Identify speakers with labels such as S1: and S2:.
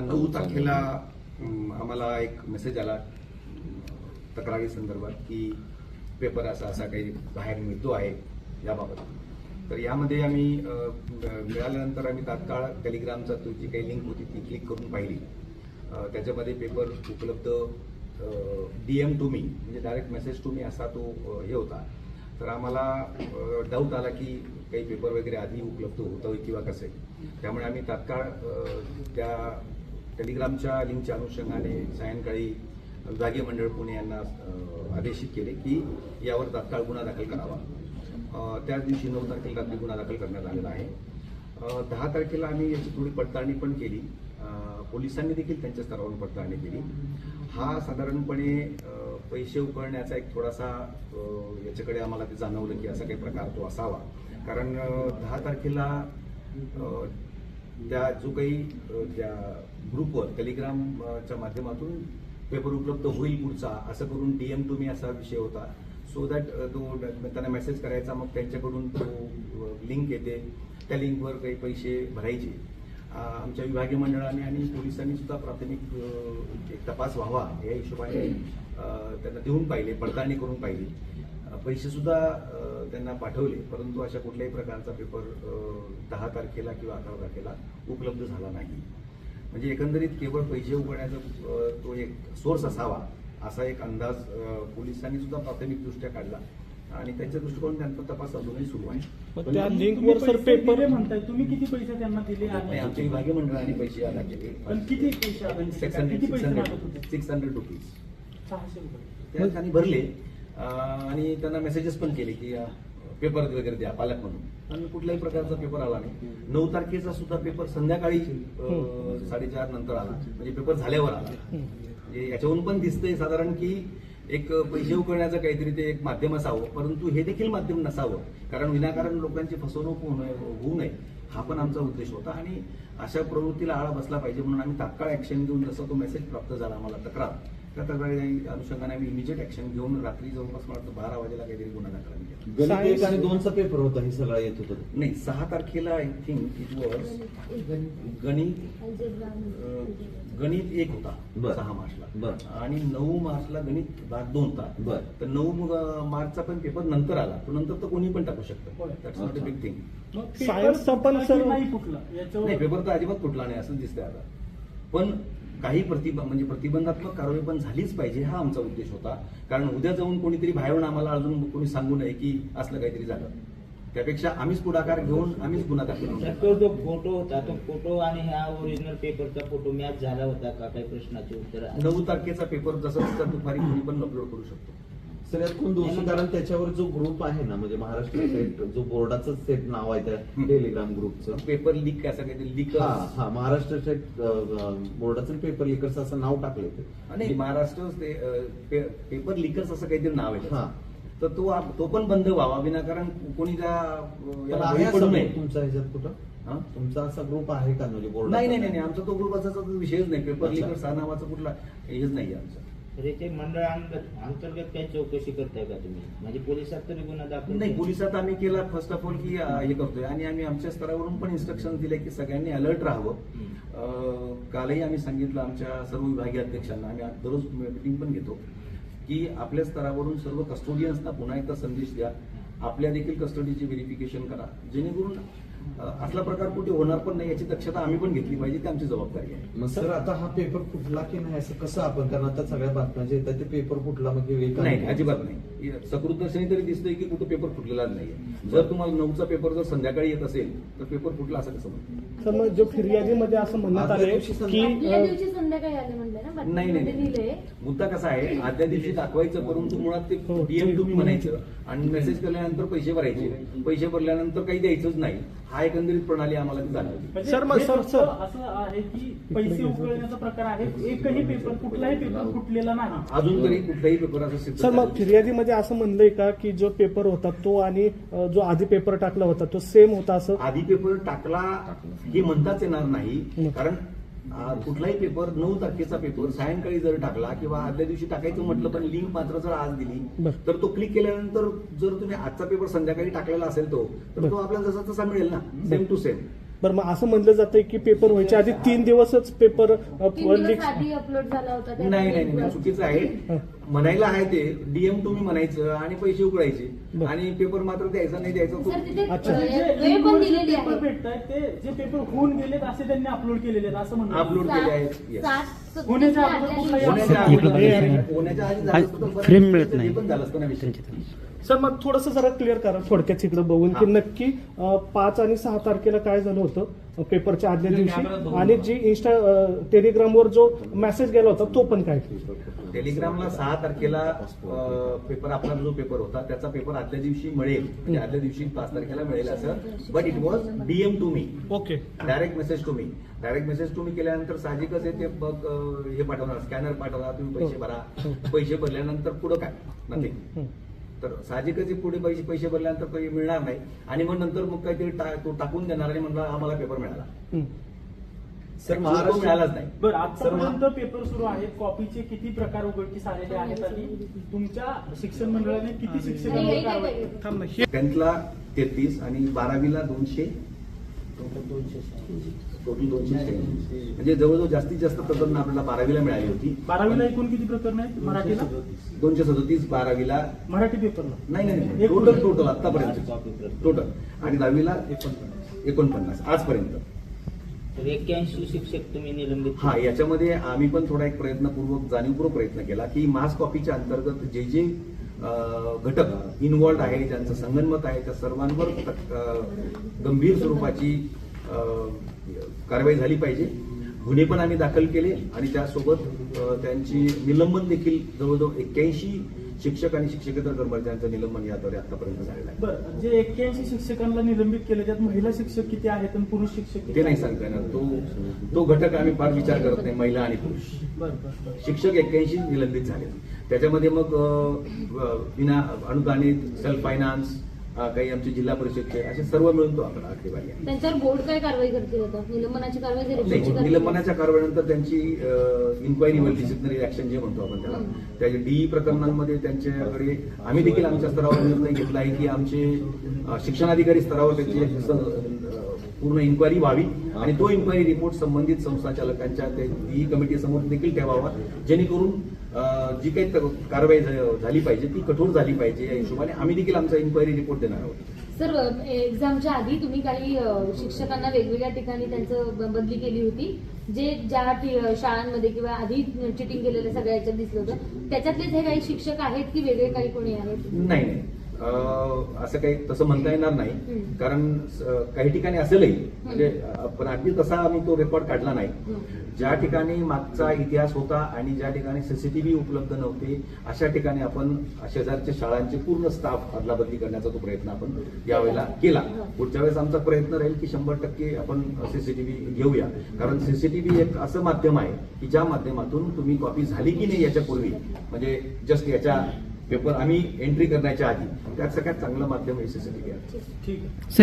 S1: 9 तारखेला आम्हाला एक मेसेज आला तक्रारी संदर्भात की पेपर असा काही बाहेर मिळतो आहे याबाबत. तर यामध्ये आम्ही मिळाल्यानंतर आम्ही तात्काळ टेलिग्रामचा जी काही लिंक होती ती क्लिक करून पाहिली. त्याच्यामध्ये पेपर उपलब्ध DM टू मी म्हणजे डायरेक्ट मेसेज टू मी असा तो हे होता. तर आम्हाला डाऊट आला की काही पेपर वगैरे आधी उपलब्ध होतं किंवा कसे. त्यामुळे आम्ही तात्काळ त्या टेलिग्रामच्या लिंकच्या अनुषंगाने सायंकाळी विभागीय मंडळ पुणे यांना आदेशित केले की यावर तात्काळ गुन्हा दाखल करावा. त्याच दिवशी 9 तारखेला रात्री गुन्हा दाखल करण्यात आलेला आहे. 10 तारखेला आम्ही याची थोडी पडताळणी पण केली. पोलिसांनी देखील त्यांच्या स्तरावरून पडताळणी केली. हा साधारणपणे पैसे उकळण्याचा एक थोडासा याच्याकडे आम्हाला ते जाणवलं की असा काही प्रकार तो असावा. कारण 10 तारखेला त्या जो काही त्या ग्रुपवर टेलिग्रामच्या माध्यमातून पेपर उपलब्ध होईल पुढचा असं करून DM टू मी असा विषय होता. सो दॅट तो त्यांना मेसेज करायचा, मग त्यांच्याकडून तो लिंक येते, त्या लिंकवर काही पैसे भरायचे. आमच्या विभागीय मंडळाने आणि पोलिसांनी सुद्धा प्राथमिक एक तपास व्हावा या हिशोबाने त्यांना देऊन पाहिले, पडताळणी करून पाहिली. पैसे सुद्धा त्यांना पाठवले, परंतु अशा कुठल्याही प्रकारचा पेपर 10 तारखेला किंवा 11 तारखेला उपलब्ध झाला नाही. म्हणजे एकंदरीत केवळ पैसे उघडण्याचा तो एक सोर्स असावा असा एक अंदाज पोलिसांनी सुद्धा प्राथमिकदृष्ट्या काढला आणि त्यांच्या दृष्टिकोन त्यांचा तपास अजूनही सुरू आहे.
S2: त्या लिंकवर सर पेपर
S3: म्हणताय तुम्ही, किती पैसे त्यांना दिले?
S1: आमच्या विभागीय मंडळाने पैसे अदा केले.
S3: पण किती पैसे?
S1: 600 रुपीज
S3: 600 रुपये
S1: त्या त्यांनी भरले आणि त्यांना मेसेजेस पण केले की पेपर वगैरे द्या पालक म्हणून. आणि कुठल्याही प्रकारचा पेपर आला नाही. 9 तारखेचा सुद्धा पेपर संध्याकाळी 4:30 नंतर आला, म्हणजे पेपर झाल्यावर आला. म्हणजे याच्यावरून पण दिसतंय साधारण की एक पैसे उकळण्याचं काहीतरी ते एक माध्यम असावं, परंतु हे देखील माध्यम नसावं. कारण विनाकारण लोकांची फसवणूक होऊ नये हा पण आमचा उद्देश होता. आणि अशा प्रवृत्तीला आळा बसला पाहिजे म्हणून आम्ही तात्काळ ऍक्शन घेऊन, जसा तो मेसेज प्राप्त झाला आम्हाला तक्रार, त्या तक्रारी अनुषंगाने आम्ही इमिजिएट ऍक्शन घेऊन रात्री जवळपास मला वाटतं 12 वाजेला काहीतरी गुन्हा दाखल केला.
S4: गणित 1 आणि 2चा पेपर होता, हे सगळं येत होतं.
S1: नाही, 6 तारखेला आय थिंक इट वॉज गणित 1 होता 6 मार्चला, आणि 9 मार्चला गणित भाग 2 होता. तर 9 मार्चचा पण पेपर नंतर आला. तो नंतर तर कोणी पण टाकू शकतं. That's not a big thing.
S3: सायन्सचा पण सर नाही फुटला याच्यावर?
S1: नाही, पेपर तर अजिबात फुटला नाही असं दिसतंय आता. पण काही प्रतिबंधात्मक कारवाई पण झालीच पाहिजे हा आमचा उद्देश होता. कारण उद्या जाऊन कोणीतरी बाहेरून आम्हाला अजून कोणी सांगू नये की असलं काहीतरी झालं. त्यापेक्षा आम्हीच पुढाकार घेऊन आम्हीच गुन्हा दाखल करू.
S5: जो फोटो होता तो फोटो आणि ह्या ओरिजिनल पेपरचा फोटो मॅच झाला होता का? काही प्रश्नाचे उत्तर.
S1: 9 तारखेचा पेपर जसा दुपारी कोणी पण अपलोड करू शकतो.
S4: सगळ्यात कोण दोषी? कारण त्याच्यावर जो ग्रुप आहे ना, म्हणजे महाराष्ट्र सेट जो बोर्डाचं सेट नाव आहे त्या टेलिग्राम ग्रुपचं,
S1: पेपर लीक असं काहीतरी लीक.
S4: हा महाराष्ट्र सेट बोर्डाचं पेपर लिकर्स असं नाव टाकले ते.
S1: नाही, महाराष्ट्र पेपर लीकर्स असं काहीतरी नाव आहे.
S4: हा,
S1: तर तो पण बंद व्हावा, विनाकारण कोणी त्या
S4: पडू नये. तुमचा ह्याच्यात कुठं तुमचा असा ग्रुप आहे का म्हणजे बोर्ड?
S1: नाही, आमचा तो ग्रुप असा विषयच नाही. पेपर लीकर्स हा नावाचा कुठला हेच नाही आमचा.
S5: त्याचे मंडळ अंतर्गत काही चौकशी करताय का तुम्ही? म्हणजे पोलिसात तरी गुन्हा दाखल?
S1: नाही, पोलिसात आम्ही केला फर्स्ट ऑफ ऑल की हे करतोय, आणि आम्ही आमच्या स्तरावरून पण इन्स्ट्रक्शन दिले की सगळ्यांनी अलर्ट राहावं. कालही आम्ही सांगितलं आमच्या सर्व विभागीय अध्यक्षांना, आम्ही दररोज मीटिंग पण घेतो, की आपल्या स्तरावरून सर्व कस्टोडियन्सना पुन्हा एकदा संदेश द्या, आपल्या देखील कस्टडीची व्हेरिफिकेशन करा, जेणेकरून असला प्रकार कुठे होणार पण नाही याची दक्षता आम्ही पण घेतली पाहिजे. ती आमची जबाबदारी आहे.
S4: मग सर आता हा पेपर फुटला की नाही असं कसं आपण, कारण आता सगळ्या बातम्या जे येतात ते पेपर फुटला म्हणजे
S1: नाही, अजिबात नाही. सकृतदर्शनी तरी दिसतंय की कुठं पेपर फुटलेलाच नाहीये. जर तुम्हाला 9चा पेपर जर संध्याकाळी येत असेल तर पेपर फुटला असं कसं म्हणतो?
S2: तर मग जो फिर्यादीमध्ये असं म्हणण्यात आले की
S6: संध्याकाळी आले म्हणले ना?
S1: नाही, मुद्दा कसा आहे, आदल्या दिवशी दाखवायचं, परंतु मुळात ते DM टू मी म्हणायचं आणि मेसेज केल्यानंतर पैसे भरायचे. पैसे भरल्यानंतर काही द्यायचंच नाही. हा एकंदरीत प्रणाली आम्हाला ती जाणवली.
S3: सर मग सर असं आहे की पैसे उकळण्याचा प्रकार आहे, एकही पेपर कुठलाही पेपर फुटलेला नाही
S1: अजून तरी. कुठलाही पेपर असं सिद्ध
S2: सर मग फिर्यादीमध्ये असं म्हणलंय का की जो पेपर होता तो आणि जो आधी पेपर टाकला होता तो सेम होता? असं
S1: आधी पेपर टाकला हे म्हणताच येणार नाही. कारण कुठलाही पेपर 9 तारखेचा पेपर सायंकाळी जर टाकला किंवा आदल्या दिवशी टाकायचं म्हटलं, पण लिंक मात्र जर आज दिली तर तो क्लिक केल्यानंतर जर तुम्ही आजचा पेपर संध्याकाळी टाकलेला असेल तो, तर तो आपल्याला जसा तसा मिळेल ना, सेम टू सेम.
S2: बरं मग असं म्हणलं जातंय की पेपर व्हायच्या आधी 3 दिवसच पेपर
S6: 3 दिवस आधी अपलोड झाला होता त्या
S1: नाही नाही नाही, चुकीचं आहे. म्हणायला आहे ते DM तुम्ही म्हणायचं आणि पैसे उकळायचे
S2: बरं.
S1: आणि पेपर मात्र द्यायचा नाही द्यायचा
S6: सर तिथे
S2: अच्छा.
S6: वेळ पण दिलेली
S3: पेपर
S6: आहे.
S3: भेटतायत ते जे पेपर होऊन गेलेत असे त्यांनी अपलोड केलेले आहेत असं म्हणतात.
S1: अपलोड केले आहेत. Yes.
S6: 7
S3: होण्याच्या अगोदर कुठलाही
S1: होण्याच्या आधी झालं असतं तर बरं,
S7: फ्रेम मिळत नाही.
S1: ते पण झालं असतं ना विषय.
S2: सर मग थोडंसं जरा क्लिअर करा थोडक्यात इकडे बघून की नक्की 5 आणि 6 तारखेला काय झालं होतं पेपरच्या आदल्या दिवशी आणि जी टेलिग्रामवर जो मेसेज गेला होता तो पण काय.
S1: टेलिग्रामला 6 तारखेला पेपर आपला जो पेपर होता त्याचा पेपर आदल्या दिवशी मिळेल म्हणजे आदल्या दिवशी 5 तारखेला मिळेल असं, but it was DM to me,
S2: okay
S1: direct message to me. Direct message to me केल्यानंतर साहजिकच आहे ते बघ हे पाठवणार, स्कॅनर पाठवणार, तुम्ही पैसे भरा. पैसे भरल्यानंतर पुढं काय नथिंग. तर साहजिकच आहे पुढे पैसे भरल्यानंतर काही मिळणार नाही आणि मग नंतर मग काहीतरी तो टाकून देणार आणि म्हणला आम्हाला पेपर मिळाला.
S4: सर
S1: तो
S4: महाराष्ट्र
S1: मिळालाच नाही.
S3: बरं आतापर्यंत पेपर सुरू आहेत, कॉपीचे किती प्रकार उघडकीस आलेले आहेत आणि तुमच्या शिक्षण मंडळाने किती शिक्षकांवर कारवाई
S2: थांब ना. हे
S1: 10th ला 33 आणि 12वीला 200, टोटल 200 म्हणजे जवळजवळ जास्तीत जास्त प्रकरण आपल्याला 12वीला मिळाली होती.
S3: 12वीला एकूण किती प्रकरण आहेत मराठीला
S1: 237, 12वीला
S3: मराठी पेपरला
S1: नाही नाही टोटल आतापर्यंत टोटल आणि 10वीला 49 आजपर्यंत.
S5: तर 81 शिक्षक तुम्ही निलंबित
S1: हा
S5: केले.
S1: याच्यामध्ये आम्ही पण थोडा एक प्रयत्नपूर्वक जाणीवपूर्वक प्रयत्न केला की मास कॉपीच्या अंतर्गत जे जे घटक इन्व्हॉल्ड आहे, ज्यांचं संगनमत आहे, त्या सर्वांवर गंभीर स्वरूपाची कारवाई झाली पाहिजे. गुन्हे पण आम्ही दाखल केले आणि त्यासोबत त्यांची निलंबन देखील जवळजवळ 81 शिक्षक आणि शिक्षकेतर कर्मचाऱ्यांचं निलंबन याद्वारे आतापर्यंत झालेलं आहे.
S3: बरं जे 81 शिक्षकांना निलंबित केले त्यात महिला शिक्षक किती आहेत आणि पुरुष शिक्षक किती
S1: ते नाही सांगता येणार. तो घटक आम्ही फार विचार करत नाही, महिला आणि पुरुष.
S3: बरं
S1: शिक्षक 81 निलंबित झाले. त्याच्यामध्ये मग विना अनुदानित, सेल्फ फायनान्स, काही आमचे जिल्हा परिषदचे असे सर्व मिळून तो आकडा आकडेवारी आहे.
S6: त्यांच्यावर बोर्ड काय कारवाई करतील आता निलंबनाची कारवाई झाली
S1: नाही, निलंबनाच्या कारवाईनंतर त्यांची इन्क्वायरी होईल, डिसिप्लिनरी ऍक्शन जे म्हणतो आपण त्याला. त्या DE प्रकरणांमध्ये त्यांच्याकडे आम्ही देखील आमच्या स्तरावर निर्णय घेतला आहे की आमचे शिक्षणाधिकारी स्तरावर त्याची पूर्ण इन्क्वायरी व्हावी आणि तो इन्क्वायरी रिपोर्ट संबंधित संस्थाचालकांच्या DE कमिटी समोर देखील ठेवावा, जेणेकरून जी काही कारवाई झाली पाहिजे ती कठोर झाली पाहिजे या हिशोबाने आम्ही देखील आमचा इन्क्वायरी रिपोर्ट देणार आहोत.
S6: सर एक्झामच्या आधी तुम्ही काही शिक्षकांना वेगवेगळ्या ठिकाणी त्यांचं बदली केली होती, जे ज्या शाळांमध्ये किंवा आधी चिटिंग केलेल्या सगळ्या याच्यात दिसलं होतं, त्याच्यातलेच हे काही शिक्षक आहेत की वेगळे काही कोणी आहेत.
S1: नाही नाही, असं काही तसं म्हणता येणार नाही, कारण काही ठिकाणी असेलही म्हणजे पण अगदी तसा आम्ही तो रेकॉर्ड काढला नाही. ज्या ठिकाणी मागचा इतिहास होता आणि ज्या ठिकाणी CCTV उपलब्ध नव्हते अशा ठिकाणी आपण शेजारच्या शाळांचे पूर्ण स्टाफ अदलाबदली करण्याचा तो प्रयत्न आपण यावेळेला केला. पुढच्या वेळेस आमचा प्रयत्न राहील की 100% आपण CCTV घेऊया, कारण CCTV एक असं माध्यम आहे की ज्या माध्यमातून तुम्ही कॉपी झाली की नाही याच्यापूर्वी म्हणजे जस्ट याच्या पेपर आम्ही एंट्री करण्याच्या आधी त्यात सगळ्यात चांगलं माध्यम हे CCTV आहे.
S3: ठीक आहे.